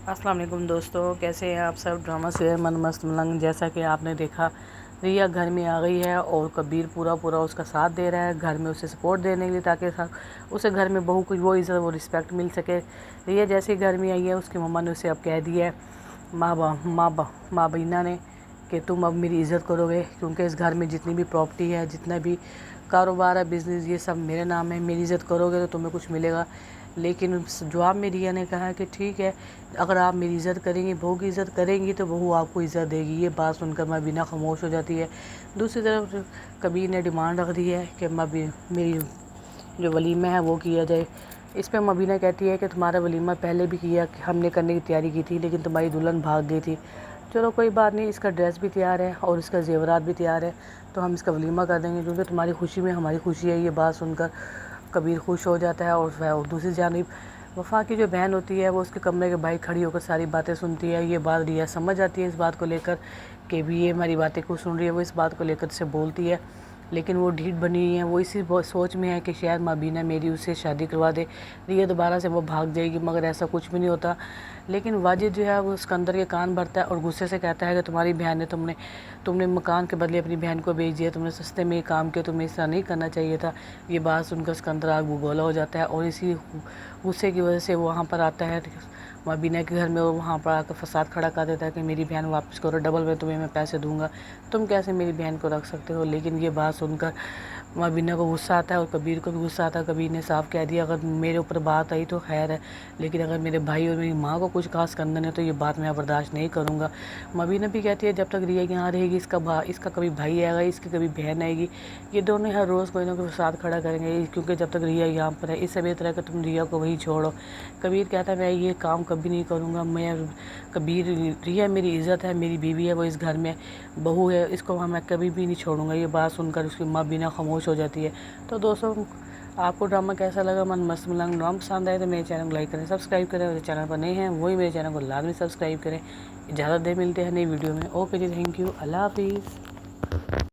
السلام علیکم دوستو، کیسے ہیں آپ سب؟ ڈرامہ سے من مست ملنگ، جیسا کہ آپ نے دیکھا ریا گھر میں آ گئی ہے اور کبیر پورا اس کا ساتھ دے رہا ہے گھر میں اسے سپورٹ دینے کے لیے، تاکہ اسے گھر میں بہو کو وہ عزت وہ رسپیکٹ مل سکے۔ ریا جیسے ہی گھر میں آئی ہے، اس کی مما نے اسے اب کہہ دیا ہے ماں بینا نے کہ تم اب میری عزت کرو گے، کیونکہ اس گھر میں جتنی بھی پراپرٹی ہے، جتنا بھی کاروبار ہے، بزنس، یہ سب میرے نام ہے، میری عزت کرو گے تو تمہیں کچھ ملے گا۔ لیکن جواب میں ریا نے کہا کہ ٹھیک ہے، اگر آپ میری عزت کریں گی، بہو کی عزت کریں گی تو بہو آپ کو عزت دے گی۔ یہ بات سن کر مبینہ خاموش ہو جاتی ہے۔ دوسری طرف کبیر نے ڈیمانڈ رکھ دی ہے کہ میری جو ولیمہ ہے وہ کیا جائے۔ اس پہ مبینہ کہتی ہے کہ تمہارا ولیمہ پہلے بھی کیا، ہم نے کرنے کی تیاری کی تھی، لیکن تمہاری دلہن بھاگ گئی تھی۔ چلو کوئی بات نہیں، اس کا ڈریس بھی تیار ہے اور اس کا زیورات بھی تیار ہے، تو ہم اس کا ولیمہ کر دیں گے، کیونکہ تمہاری خوشی میں ہماری خوشی ہے۔ یہ بات سن کر کبیر خوش ہو جاتا ہے۔ اور دوسری جانب وفا کی جو بہن ہوتی ہے، وہ اس کے کمرے کے باہر کھڑی ہو کر ساری باتیں سنتی ہے۔ یہ بات ریا سمجھ آتی ہے اس بات کو لے کر کہ بھی یہ ہماری باتیں کو سن رہی ہے، وہ اس بات کو لے کر سے بولتی ہے، لیکن وہ ڈھیٹ بنی ہوئی ہے، وہ اسی سوچ میں ہے کہ شاید مبینہ میری اس سے شادی کروا دے، ریا دوبارہ سے وہ بھاگ جائے گی، مگر ایسا کچھ بھی نہیں ہوتا۔ لیکن واجد جو ہے وہ اسکندر کے کان بھرتا ہے اور غصے سے کہتا ہے کہ تمہاری بہن نے تم نے مکان کے بدلے اپنی بہن کو بھیج دیا، تم نے سستے میں یہ کام کیا، تمہیں اس طرح نہیں کرنا چاہیے تھا۔ یہ بات سن کر اسکندر آگ بگولا ہو جاتا ہے اور اسی غصے کی وجہ سے وہ وہاں پر آتا ہے مبینہ کے گھر میں، اور وہاں پر آ کر فساد کھڑا کر دیتا ہے کہ میری بہن واپس کرو، ڈبل میں تمہیں میں پیسے دوں گا، تم کیسے میری بہن کو رکھ سکتے ہو۔ لیکن یہ بات سن کر مبینہ کو غصہ آتا ہے اور کبیر کو بھی غصہ آتا ہے۔ کبیر نے صاف کہہ دیا اگر میرے اوپر بات آئی تو خیر ہے، لیکن اگر میرے بھائی اور میری ماں کو کچھ خاص کندن ہے تو یہ بات میں برداشت نہیں کروں گا۔ مبینہ بھی کہتی ہے جب تک ریا یہاں رہے گی، اس کا کبھی بھائی آئے گا، اس کی کبھی بہن آئے گی، یہ دونوں ہر روز کوئی نہ کوئی فساد کھڑا کریں گے، کیونکہ جب تک ریا یہاں پر ہے، اس سے بہتر ہے کہ تم ریا کو وہی چھوڑو۔ کبیر کہتا ہے میں یہ کام کبھی نہیں کروں گا، ریا میری عزت ہے، میری بیوی ہے، وہ اس گھر میں بہو ہے، اس کو میں کبھی بھی نہیں چھوڑوں گا۔ یہ بات سن کر اس کی ماں بینا خاموش ہو جاتی ہے۔ تو دوستوں، آپ کو ڈرامہ کیسا لگا؟ من مست ملنگ ڈرامہ پسند آئے تو میرے چینل کو لائک کریں، سبسکرائب کریں، اور چینل پر نئے ہیں وہی میرے چینل کو لازمی سبسکرائب کریں۔ اجازت دے، ملتے ہیں نئی ویڈیو میں۔ اوکے جی، تھینک یو، اللہ حافظ۔